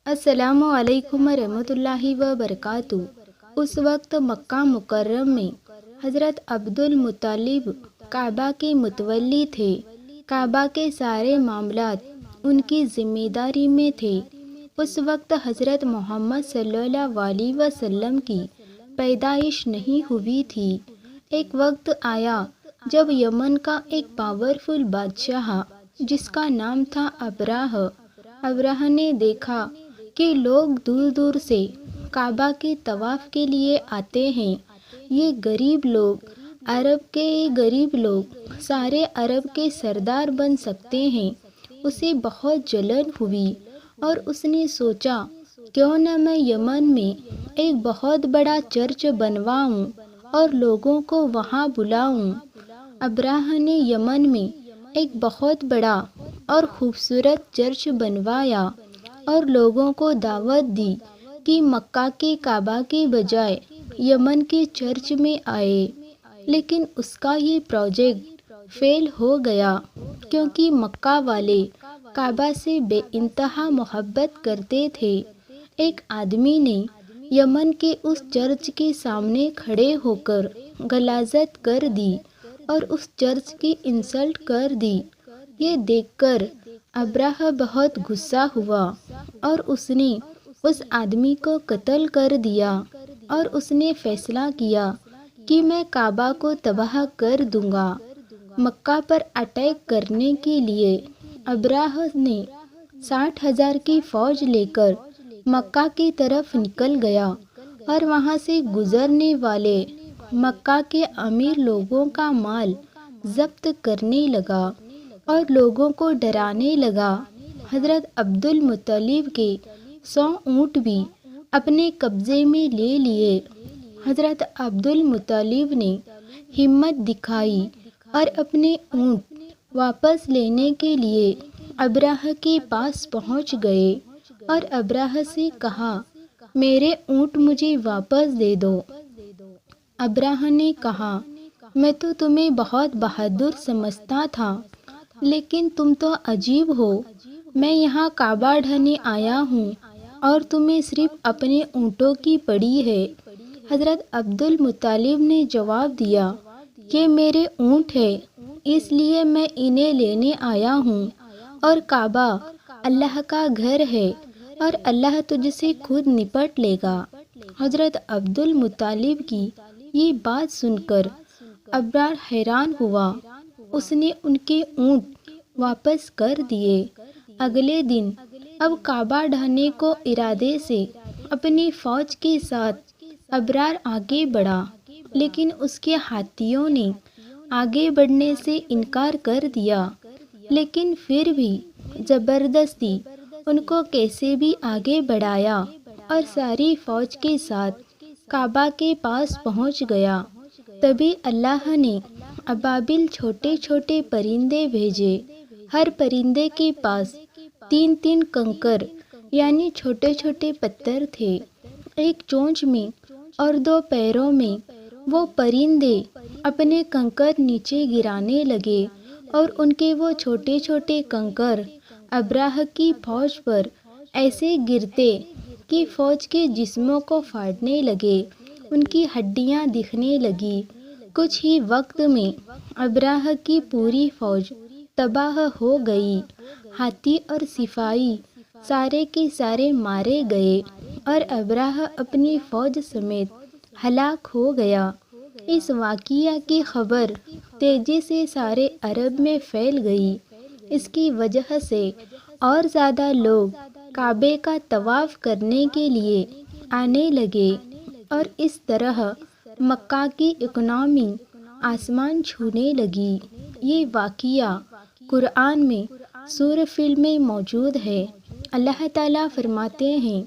السلام علیکم ورحمۃ اللہ وبرکاتہ۔ اس وقت مکہ مکرم میں حضرت عبد المطلب کعبہ کے متولی تھے۔ کعبہ کے سارے معاملات ان کی ذمہ داری میں تھے۔ اس وقت حضرت محمد صلی اللہ علیہ وسلم کی پیدائش نہیں ہوئی تھی۔ ایک وقت آیا جب یمن کا ایک پاورفل بادشاہ جس کا نام تھا ابرہہ نے دیکھا کہ لوگ دور دور سے کعبہ کے طواف کے لیے آتے ہیں۔ یہ غریب لوگ سارے عرب کے سردار بن سکتے ہیں۔ اسے بہت جلن ہوئی اور اس نے سوچا کیوں نہ میں یمن میں ایک بہت بڑا چرچ بنواؤں اور لوگوں کو وہاں بلاؤں۔ ابرہہ نے یمن میں ایک بہت بڑا اور خوبصورت چرچ بنوایا اور لوگوں کو دعوت دی کہ مکہ کے کعبہ کے بجائے یمن کے چرچ میں آئے۔ لیکن اس کا یہ پروجیکٹ فیل ہو گیا کیونکہ مکہ والے کعبہ سے بے انتہا محبت کرتے تھے۔ ایک آدمی نے یمن کے اس چرچ کے سامنے کھڑے ہو کر غلاظت کر دی اور اس چرچ کی انسلٹ کر دی۔ یہ دیکھ کر ابرہہ بہت غصہ ہوا اور اس نے اس آدمی کو قتل کر دیا اور اس نے فیصلہ کیا کہ میں کعبہ کو تباہ کر دوں گا۔ مکہ پر اٹیک کرنے کے لیے ابرہہ نے 60,000 کی فوج لے کر مکہ کی طرف نکل گیا اور وہاں سے گزرنے والے مکہ کے امیر لوگوں کا مال ضبط کرنے لگا اور لوگوں کو ڈرانے لگا۔ حضرت عبد المطلب کے 100 اونٹ بھی اپنے قبضے میں لے لیے۔ حضرت عبد المطلب نے ہمت دکھائی اور اپنے اونٹ واپس لینے کے لیے ابرہہ کے پاس پہنچ گئے اور ابرہہ سے کہا میرے اونٹ مجھے واپس دے دو۔ ابرہہ نے کہا میں تو تمہیں بہت بہادر سمجھتا تھا لیکن تم تو عجیب ہو۔ میں یہاں کعبہ ڈھانے آیا ہوں اور تمہیں صرف اپنے اونٹوں کی پڑی ہے۔ حضرت عبد المطلب نے جواب دیا کہ میرے اونٹ ہیں اس لیے میں انہیں لینے آیا ہوں اور کعبہ اللہ کا گھر ہے اور اللہ تجھ سے خود نپٹ لے گا۔ حضرت عبد المطلب کی یہ بات سن کر ابرہہ حیران ہوا۔ اس نے ان کے اونٹ واپس کر دیے۔ اگلے دن اب کعبہ ڈھانے کو ارادے سے اپنی فوج کے ساتھ ابرہہ آگے بڑھا لیکن اس کے ہاتھیوں نے آگے بڑھنے سے انکار کر دیا۔ لیکن پھر بھی زبردستی ان کو کیسے بھی آگے بڑھایا اور ساری فوج کے ساتھ کعبہ کے پاس پہنچ گیا۔ تبھی اللہ نے ابابیل چھوٹے چھوٹے پرندے بھیجے۔ ہر پرندے کے پاس 3 کنکر یعنی چھوٹے چھوٹے پتھر تھے، ایک چونچ میں اور 2 پیروں میں۔ وہ پرندے اپنے کنکر نیچے گرانے لگے اور ان کے وہ چھوٹے چھوٹے کنکر ابرہہ کی فوج پر ایسے گرتے کہ فوج کے جسموں کو پھاڑنے لگے، ان کی ہڈیاں دکھنے لگی۔ کچھ ہی وقت میں ابرہہ کی پوری فوج تباہ ہو گئی۔ ہاتھی اور سپاہی سارے کے سارے مارے گئے اور ابرہہ اپنی فوج سمیت ہلاک ہو گیا۔ اس واقعہ کی خبر تیزی سے سارے عرب میں پھیل گئی۔ اس کی وجہ سے اور زیادہ لوگ کعبے کا طواف کرنے کے لیے آنے لگے اور اس طرح مکہ کی اکنامی آسمان چھونے لگی۔ یہ واقعہ قرآن میں سورہ فیل میں موجود ہے۔ اللہ تعالیٰ فرماتے ہیں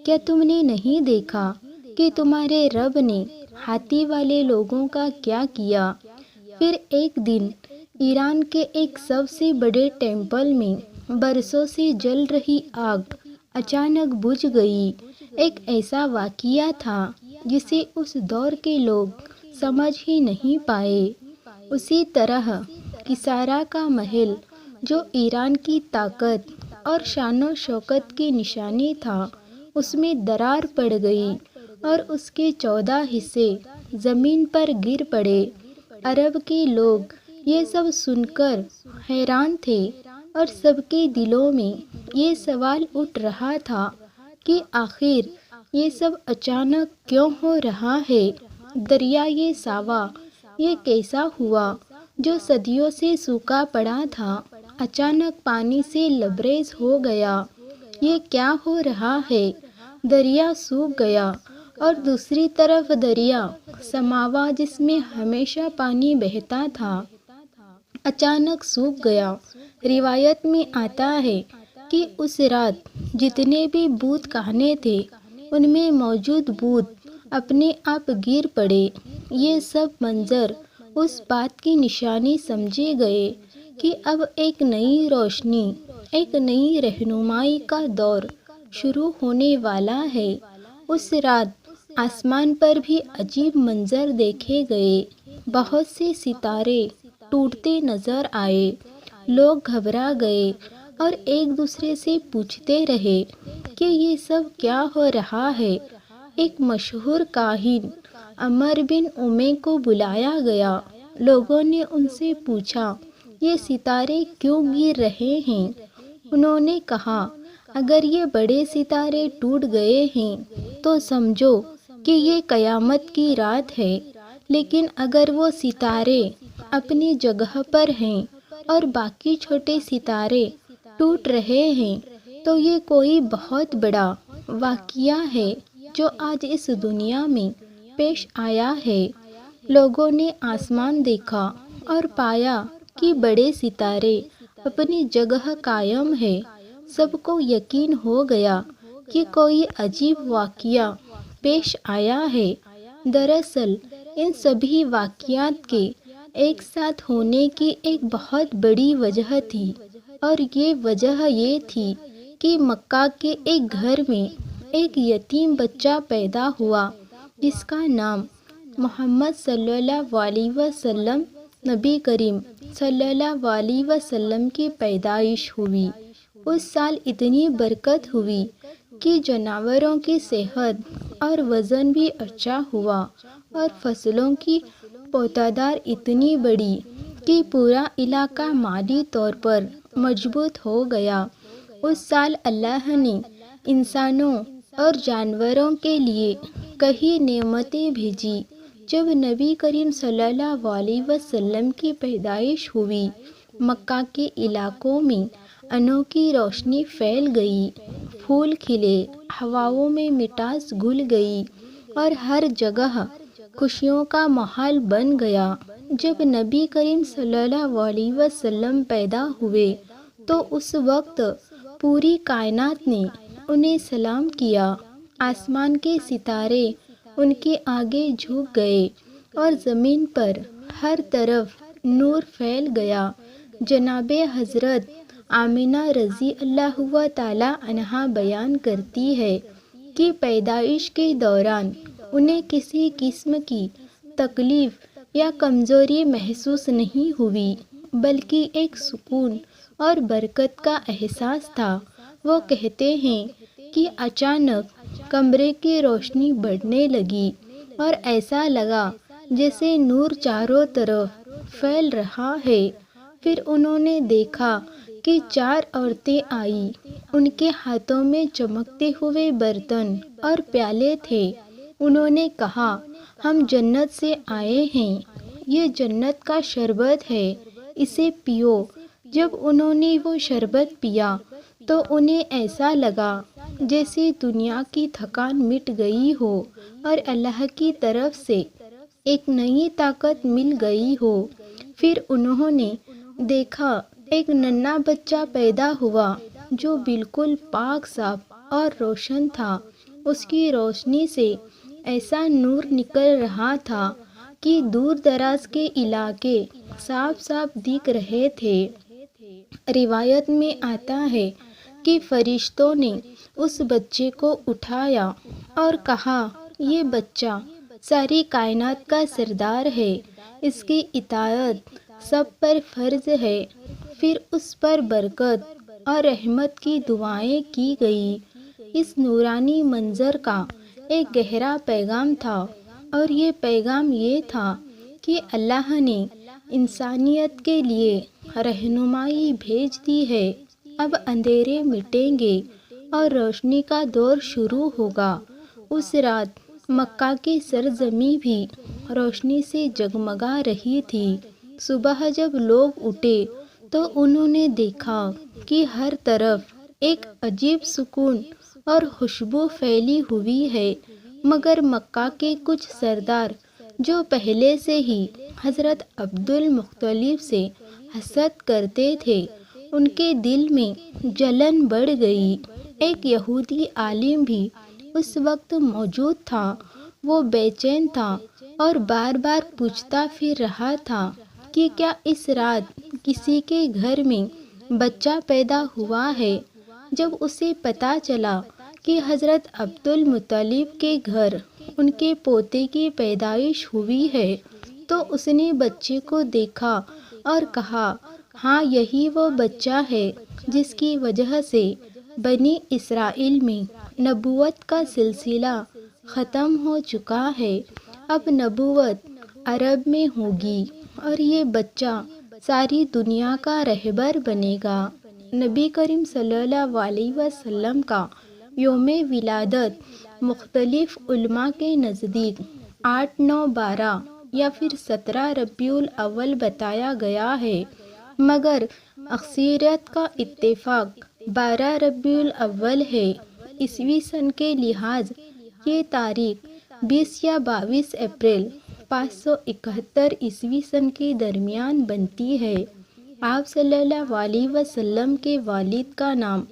کیا تم نے نہیں دیکھا کہ تمہارے رب نے ہاتھی والے لوگوں کا کیا کیا؟ پھر ایک دن ایران کے ایک سب سے بڑے ٹیمپل میں برسوں سے جل رہی آگ اچانک بجھ گئی۔ ایک ایسا واقعہ تھا جسے اس دور کے لوگ سمجھ ہی نہیں پائے۔ اسی طرح کسریٰ کا محل جو ایران کی طاقت اور شان و شوکت کی نشانی تھا، اس میں درار پڑ گئی اور اس کے 14 حصے زمین پر گر پڑے۔ عرب کے لوگ یہ سب سن کر حیران تھے اور سب کے دلوں میں یہ سوال اٹھ رہا تھا کہ آخر یہ سب اچانک کیوں ہو رہا ہے؟ دریائے ساوا یہ کیسا ہوا جو صدیوں سے سوکھا پڑا تھا، اچانک پانی سے لبریز ہو گیا؟ یہ کیا ہو رہا ہے؟ دریا سوکھ گیا اور دوسری طرف دریا سماوا جس میں ہمیشہ پانی بہتا تھا اچانک سوکھ گیا۔ روایت میں آتا ہے کہ اس رات جتنے بھی بت خانے تھے ان میں موجود بت اپنے آپ گر پڑے۔ یہ سب منظر اس بات کی نشانی سمجھے گئے کہ اب ایک نئی روشنی، ایک نئی رہنمائی کا دور شروع ہونے والا ہے۔ اس رات آسمان پر بھی عجیب منظر دیکھے گئے، بہت سے ستارے ٹوٹتے نظر آئے، لوگ گھبرا گئے اور ایک دوسرے سے پوچھتے رہے کہ یہ سب کیا ہو رہا ہے۔ ایک مشہور کاہن عمر بن امیہ کو بلایا گیا، لوگوں نے ان سے پوچھا یہ ستارے کیوں گر رہے ہیں؟ انہوں نے کہا اگر یہ بڑے ستارے ٹوٹ گئے ہیں تو سمجھو کہ یہ قیامت کی رات ہے، لیکن اگر وہ ستارے اپنی جگہ پر ہیں اور باقی چھوٹے ستارے ٹوٹ رہے ہیں تو یہ کوئی بہت بڑا واقعہ ہے جو آج اس دنیا میں پیش آیا ہے۔ لوگوں نے آسمان دیکھا اور پایا کہ بڑے ستارے اپنی جگہ قائم ہے۔ سب کو یقین ہو گیا کہ کوئی عجیب واقعہ پیش آیا ہے۔ دراصل ان سبھی واقعات کے ایک ساتھ ہونے کی ایک بہت بڑی وجہ تھی، اور یہ وجہ یہ تھی کہ مکہ کے ایک گھر میں ایک یتیم بچہ پیدا ہوا جس کا نام محمد صلی اللہ علیہ وسلم، نبی کریم صلی اللہ علیہ وسلم کی پیدائش ہوئی۔ اس سال اتنی برکت ہوئی کہ جانوروں کی صحت اور وزن بھی اچھا ہوا اور فصلوں کی پیداوار اتنی بڑھی کہ پورا علاقہ مالی طور پر مضبوط ہو گیا۔ اس سال اللہ نے انسانوں اور جانوروں کے لیے کئی نعمتیں بھیجی۔ جب نبی کریم صلی اللہ علیہ وسلم کی پیدائش ہوئی، مکہ کے علاقوں میں انوکھی روشنی پھیل گئی، پھول کھلے، ہواؤں میں مٹاس گھل گئی اور ہر جگہ خوشیوں کا ماحول بن گیا۔ جب نبی کریم صلی اللہ علیہ وسلم پیدا ہوئے تو اس وقت پوری کائنات نے انہیں سلام کیا، آسمان کے ستارے ان کے آگے جھک گئے اور زمین پر ہر طرف نور پھیل گیا۔ جناب حضرت آمنہ رضی اللہ تعالی عنہا بیان کرتی ہے کہ پیدائش کے دوران انہیں کسی قسم کی تکلیف یا کمزوری محسوس نہیں ہوئی، بلکہ ایک سکون اور برکت کا احساس تھا۔ وہ کہتے ہیں کہ اچانک کمرے کی روشنی بڑھنے لگی اور ایسا لگا جیسے نور چاروں طرف پھیل رہا ہے۔ پھر انہوں نے دیکھا کہ 4 عورتیں آئیں، ان کے ہاتھوں میں چمکتے ہوئے برتن اور پیالے تھے۔ انہوں نے کہا ہم جنت سے آئے ہیں، یہ جنت کا شربت ہے، اسے پیو۔ جب انہوں نے وہ شربت پیا تو انہیں ایسا لگا جیسے دنیا کی تھکان مٹ گئی ہو اور اللہ کی طرف سے ایک نئی طاقت مل گئی ہو۔ پھر انہوں نے دیکھا ایک ننھا بچہ پیدا ہوا جو بالکل پاک صاف اور روشن تھا، اس کی روشنی سے ایسا نور نکل رہا تھا کہ دور دراز کے علاقے صاف صاف دکھ رہے تھے۔ روایت میں آتا ہے کہ فرشتوں نے اس بچے کو اٹھایا اور کہا یہ بچہ ساری کائنات کا سردار ہے، اس کی اطاعت سب پر فرض ہے۔ پھر اس پر برکت اور رحمت کی دعائیں کی گئی۔ اس نورانی منظر کا ایک گہرا پیغام تھا، اور یہ پیغام یہ تھا کہ اللہ نے انسانیت کے لیے رہنمائی بھیج دی ہے۔ اب اندھیرے مٹیں گے اور روشنی کا دور شروع ہوگا۔ اس رات مکہ کی سرزمین بھی روشنی سے جگمگا رہی تھی۔ صبح جب لوگ اٹھے تو انہوں نے دیکھا کہ ہر طرف ایک عجیب سکون اور خوشبو پھیلی ہوئی ہے، مگر مکہ کے کچھ سردار جو پہلے سے ہی حضرت عبدالمطلب سے حسد کرتے تھے، ان کے دل میں جلن بڑھ گئی۔ ایک یہودی عالم بھی اس وقت موجود تھا۔ وہ بے چین تھا اور بار بار پوچھتا پھر رہا تھا کہ کیا اس رات کسی کے گھر میں بچہ پیدا ہوا ہے۔ جب اسے پتہ چلا کہ حضرت عبدالمطلب کے گھر ان کے پوتے کی پیدائش ہوئی ہے، تو اس نے بچے کو دیکھا اور کہا، ہاں، یہی وہ بچہ ہے جس کی وجہ سے بنی اسرائیل میں نبوت کا سلسلہ ختم ہو چکا ہے۔ اب نبوت عرب میں ہوگی اور یہ بچہ ساری دنیا کا رہبر بنے گا۔ نبی کریم صلی اللہ علیہ وسلم کا یوم ولادت مختلف علماء کے نزدیک 8، 9، 12 یا پھر 17 ربیع الاول بتایا گیا ہے، مگر اکثریت کا اتفاق 12 ربیع الاول ہے۔ عیسوی سن کے لحاظ یہ تاریخ 20 یا 22 اپریل 571 عیسوی سن کے درمیان بنتی ہے۔ آپ صلی اللہ علیہ وسلم کے والد کا نام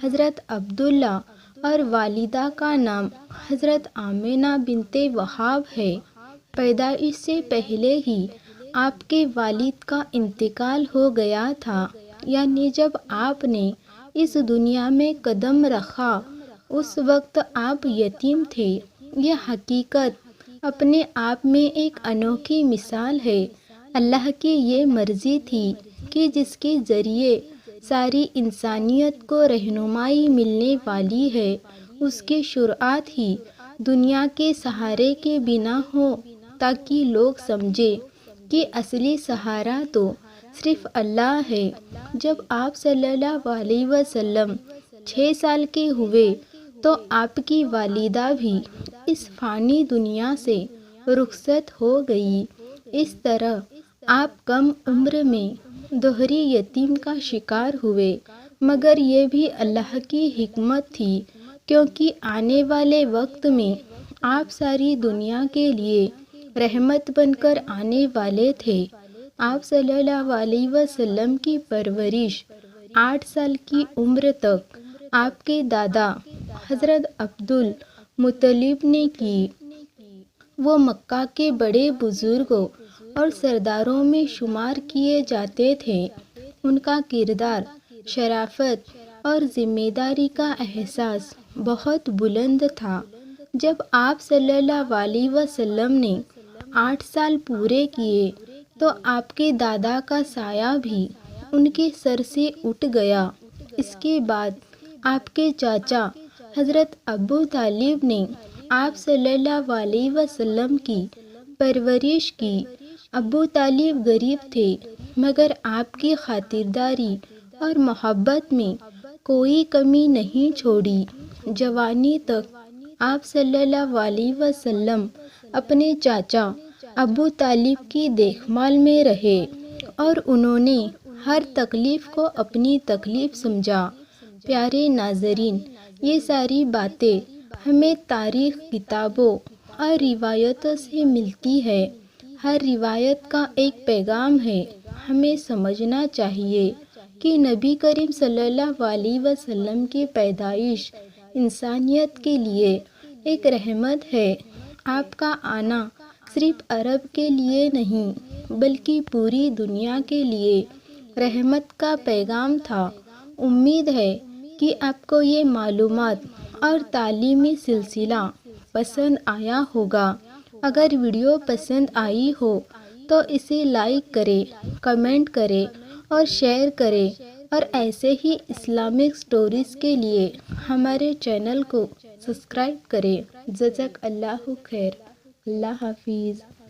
حضرت عبداللہ اور والدہ کا نام حضرت آمنہ بنت وہاب ہے۔ پیدائش سے پہلے ہی آپ کے والد کا انتقال ہو گیا تھا، یعنی جب آپ نے اس دنیا میں قدم رکھا اس وقت آپ یتیم تھے۔ یہ حقیقت اپنے آپ میں ایک انوکھی مثال ہے۔ اللہ کی یہ مرضی تھی کہ جس کے ذریعے ساری انسانیت کو رہنمائی ملنے والی ہے، اس کی شروعات ہی دنیا کے سہارے کے بنا ہو، تاکہ لوگ سمجھیں کہ اصلی سہارا تو صرف اللہ ہے۔ جب آپ صلی اللہ علیہ وسلم 6 سال کے ہوئے تو آپ کی والدہ بھی اس فانی دنیا سے رخصت ہو گئی۔ اس طرح آپ کم عمر میں دوہری یتیم کا شکار ہوئے، مگر یہ بھی اللہ کی حکمت تھی، کیونکہ آنے والے وقت میں آپ ساری دنیا کے لیے رحمت بن کر آنے والے تھے۔ آپ صلی اللہ علیہ وسلم کی پرورش 8 سال کی عمر تک آپ کے دادا حضرت عبدالمطلب نے کی۔ وہ مکہ کے بڑے بزرگوں اور سرداروں میں شمار کیے جاتے تھے۔ ان کا کردار، شرافت اور ذمہ داری کا احساس بہت بلند تھا۔ جب آپ صلی اللہ علیہ وسلم نے 8 سال پورے کیے تو آپ کے دادا کا سایہ بھی ان کے سر سے اٹھ گیا۔ اس کے بعد آپ کے چاچا حضرت ابو طالب نے آپ صلی اللہ علیہ وسلم کی پرورش کی۔ ابو طالب غریب تھے، مگر آپ کی خاطرداری اور محبت میں کوئی کمی نہیں چھوڑی۔ جوانی تک آپ صلی اللہ علیہ وسلم اپنے چاچا ابو طالب کی دیکھ بھال میں رہے، اور انہوں نے ہر تکلیف کو اپنی تکلیف سمجھا۔ پیارے ناظرین، یہ ساری باتیں ہمیں تاریخ، کتابوں اور روایتوں سے ملتی ہے۔ ہر روایت کا ایک پیغام ہے۔ ہمیں سمجھنا چاہیے کہ نبی کریم صلی اللہ علیہ وسلم کی پیدائش انسانیت کے لیے ایک رحمت ہے۔ آپ کا آنا صرف عرب کے لیے نہیں بلکہ پوری دنیا کے لیے رحمت کا پیغام تھا۔ امید ہے کہ آپ کو یہ معلومات اور تعلیمی سلسلہ پسند آیا ہوگا۔ اگر ویڈیو پسند آئی ہو تو اسے لائک کریں، کمنٹ کریں اور شیئر کریں، اور ایسے ہی اسلامک سٹوریز کے لیے ہمارے چینل کو سبسکرائب کریں۔ جزاک اللہ خیر۔ اللہ حافظ۔